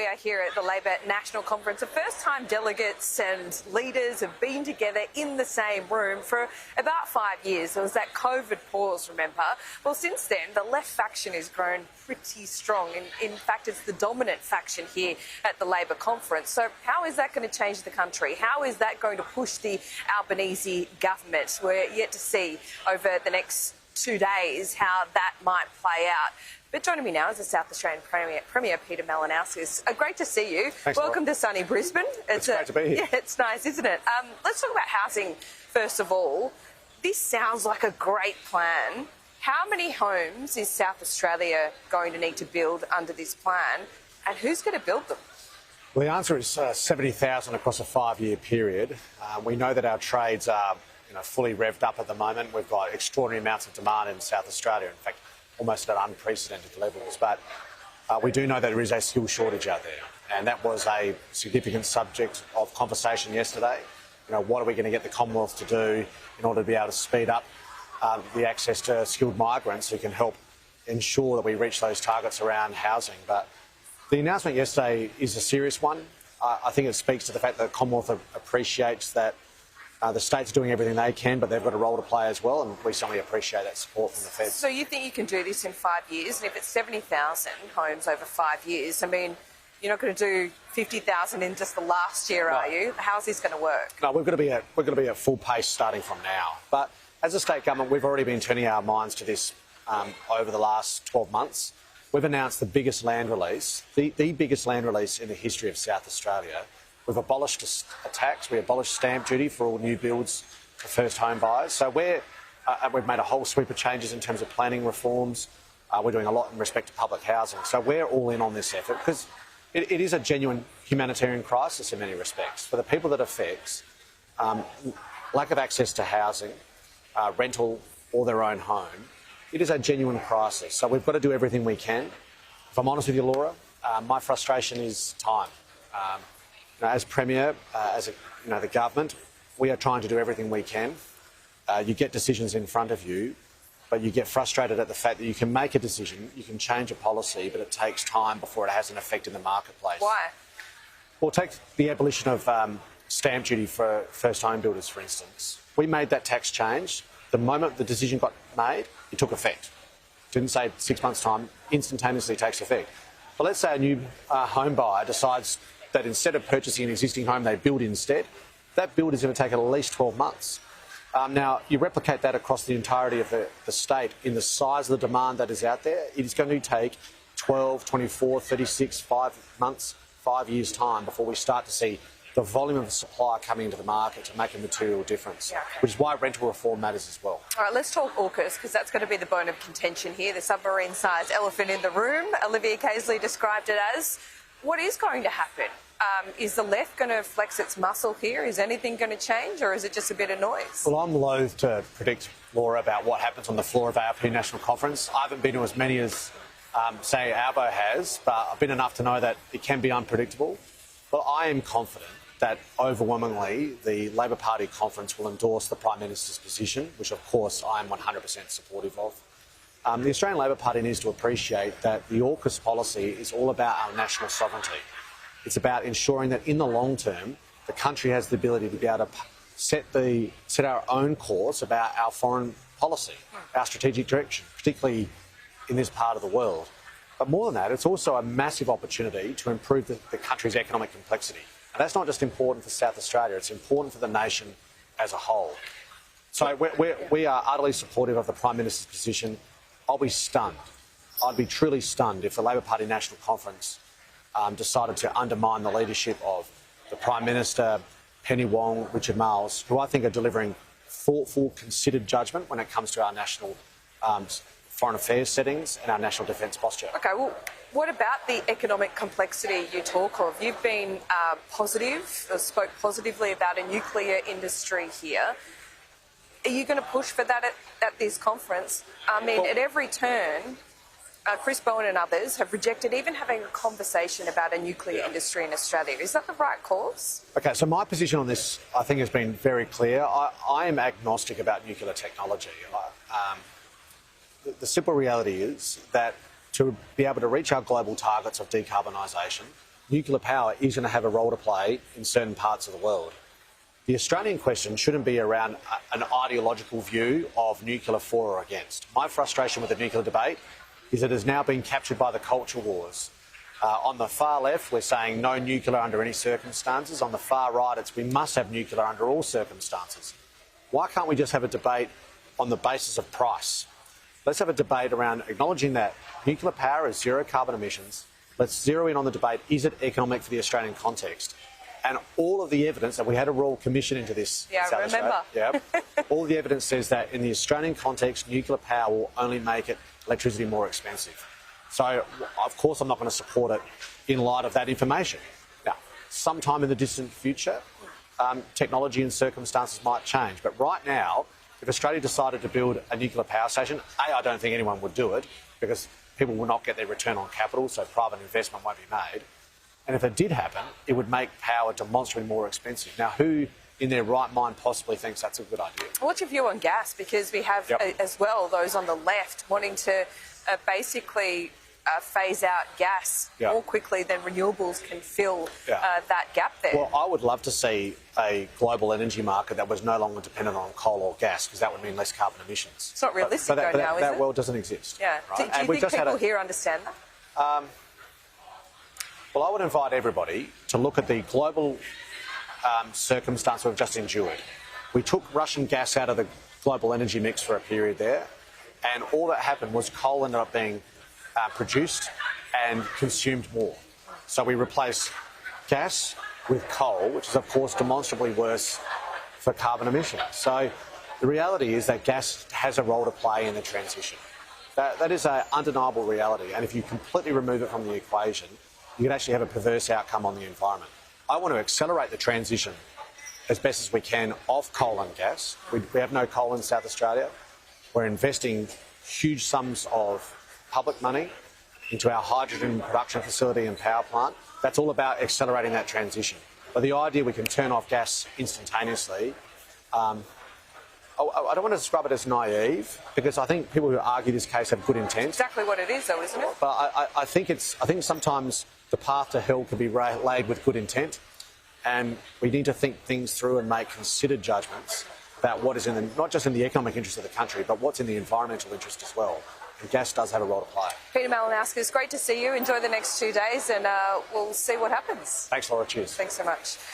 are here at the Labor National Conference. The first time delegates and leaders have been together in the same room for about 5 years. There was that COVID pause, remember? Well, since then, the left faction has grown pretty strong. In fact, it's the dominant faction here at the Labor Conference. So how is that going to change the country? How is that going to push the Albanese government? We're yet to see over the next 2 days how that might play out. But joining me now is the South Australian Premier Peter Malinauskas. Great to see you. Thanks, Welcome to sunny Brisbane. It's great to be here. Yeah, it's nice, isn't it? Let's talk about housing first of all. This sounds like a great plan. How many homes is South Australia going to need to build under this plan, and who's going to build them? Well, the answer is 70,000 across a 5-year period. We know that our trades are fully revved up at the moment. We've got extraordinary amounts of demand in South Australia, in fact, almost at unprecedented levels. But we do know that there is a skill shortage out there, and that was a significant subject of conversation yesterday. What are we going to get the Commonwealth to do in order to be able to speed up the access to skilled migrants who can help ensure that we reach those targets around housing? But the announcement yesterday is a serious one. I think it speaks to the fact that the Commonwealth appreciates that the states are doing everything they can, but they've got a role to play as well, and we certainly appreciate that support from the feds. So you think you can do this in 5 years? And if it's 70,000 homes over 5 years, I mean, you're not going to do 50,000 in just the last year, are you? How's this going to work? No, we're going to be at full pace starting from now. But as a state government, we've already been turning our minds to this over the last 12 months. We've announced the biggest land release, the biggest land release in the history of South Australia. We've abolished a tax. We abolished stamp duty for all new builds for first home buyers. So we've made a whole sweep of changes in terms of planning reforms. We're doing a lot in respect to public housing. So we're all in on this effort because it is a genuine humanitarian crisis in many respects. For the people that affects, lack of access to housing, rental or their own home, it is a genuine crisis. So we've got to do everything we can. If I'm honest with you, Laura, my frustration is time. As Premier, the government, we are trying to do everything we can. You get decisions in front of you, but you get frustrated at the fact that you can make a decision, you can change a policy, but it takes time before it has an effect in the marketplace. Why? Well, take the abolition of stamp duty for first home builders, for instance. We made that tax change. The moment the decision got made, it took effect. Didn't say 6 months' time, instantaneously takes effect. But let's say a new home buyer decides that instead of purchasing an existing home, they build instead. That build is going to take at least 12 months. Now, you replicate that across the entirety of the state in the size of the demand that is out there, it is going to take 12, 24, 36, 5 months, 5 years' time before we start to see the volume of supply coming into the market to make a material difference, which is why rental reform matters as well. All right, let's talk AUKUS, because that's going to be the bone of contention here, the submarine-sized elephant in the room, Olivia Casely described it as. What is going to happen? Is the left going to flex its muscle here? Is anything going to change, or is it just a bit of noise? Well, I'm loath to predict, Laura, about what happens on the floor of ARP National Conference. I haven't been to as many as, say, Albo has, but I've been enough to know that it can be unpredictable. But I am confident that overwhelmingly the Labor Party conference will endorse the Prime Minister's position, which, of course, I am 100% supportive of. The Australian Labor Party needs to appreciate that the AUKUS policy is all about our national sovereignty. It's about ensuring that in the long term, the country has the ability to be able to set our own course about our foreign policy, our strategic direction, particularly in this part of the world. But more than that, it's also a massive opportunity to improve the country's economic complexity. And that's not just important for South Australia, it's important for the nation as a whole. So we are utterly supportive of the Prime Minister's position. I'll be stunned. I'd be truly stunned if the Labor Party National Conference decided to undermine the leadership of the Prime Minister, Penny Wong, Richard Marles, who I think are delivering thoughtful, considered judgment when it comes to our national foreign affairs settings and our national defence posture. OK, well, what about the economic complexity you talk of? You've been positive, spoke positively about a nuclear industry here. Are you going to push for that at this conference? I mean, at every turn, Chris Bowen and others have rejected even having a conversation about a nuclear industry in Australia. Is that the right course? OK, so my position on this, I think, has been very clear. I am agnostic about nuclear technology. The simple reality is that to be able to reach our global targets of decarbonisation, nuclear power is going to have a role to play in certain parts of the world. The Australian question shouldn't be around an ideological view of nuclear for or against. My frustration with the nuclear debate is that it has now been captured by the culture wars. On the far left, we're saying no nuclear under any circumstances. On the far right, it's we must have nuclear under all circumstances. Why can't we just have a debate on the basis of price? Let's have a debate around acknowledging that nuclear power is zero carbon emissions. Let's zero in on the debate, is it economic for the Australian context? And all of the evidence, and we had a Royal Commission into this. Yeah, South remember. Australia, all the evidence says that in the Australian context, nuclear power will only make electricity more expensive. So, of course, I'm not going to support it in light of that information. Now, sometime in the distant future, technology and circumstances might change. But right now, if Australia decided to build a nuclear power station, I don't think anyone would do it because people will not get their return on capital, so private investment won't be made. And if it did happen, it would make power demonstrably more expensive. Now, who in their right mind possibly thinks that's a good idea? What's your view on gas? Because we have as well those on the left wanting to basically phase out gas more quickly than renewables can fill that gap there. Well, I would love to see a global energy market that was no longer dependent on coal or gas, because that would mean less carbon emissions. It's not realistic now, is it? That world doesn't exist. Yeah. Right? Do you think people here understand that? Well, I would invite everybody to look at the global circumstance we've just endured. We took Russian gas out of the global energy mix for a period there, and all that happened was coal ended up being produced and consumed more. So we replaced gas with coal, which is, of course, demonstrably worse for carbon emissions. So the reality is that gas has a role to play in the transition. That is an undeniable reality, and if you completely remove it from the equation, you could actually have a perverse outcome on the environment. I want to accelerate the transition as best as we can off coal and gas. We have no coal in South Australia. We're investing huge sums of public money into our hydrogen production facility and power plant. That's all about accelerating that transition. But the idea we can turn off gas instantaneously, I don't want to describe it as naive, because I think people who argue this case have good intent. Exactly what it is, though, isn't it? But I think sometimes the path to hell can be laid with good intent, and we need to think things through and make considered judgments about what is not just in the economic interest of the country, but what's in the environmental interest as well. And gas does have a role to play. Peter Malinauskas, great to see you. Enjoy the next 2 days, and we'll see what happens. Thanks, Laura. Cheers. Thanks so much.